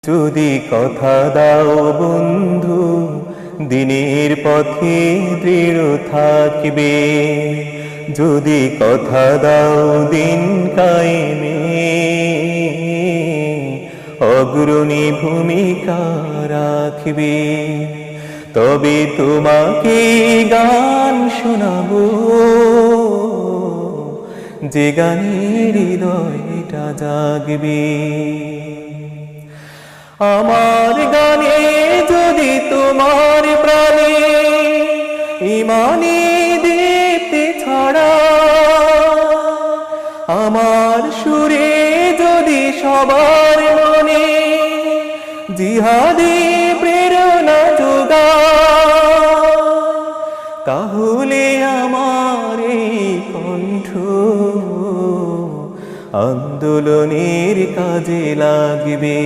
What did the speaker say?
যদি কথা দাও বন্ধু দিনের পথে দৃঢ় থাকবে, যদি কথা দাও দিন কায়েমে অগ্রণী ভূমিকা রাখবে, তবে তোমাকে গান শোনাবো যে গানের হৃদয়টা জাগবে। আমার গানে যদি তোমার প্রাণে ইমানি দীপ্তি ছড়া, আমার সুরে যদি সবার মনে জিহাদি প্রেরণা যোগা, তাহলে আমার এই কণ্ঠ আন্দোলনের কাজে লাগবে।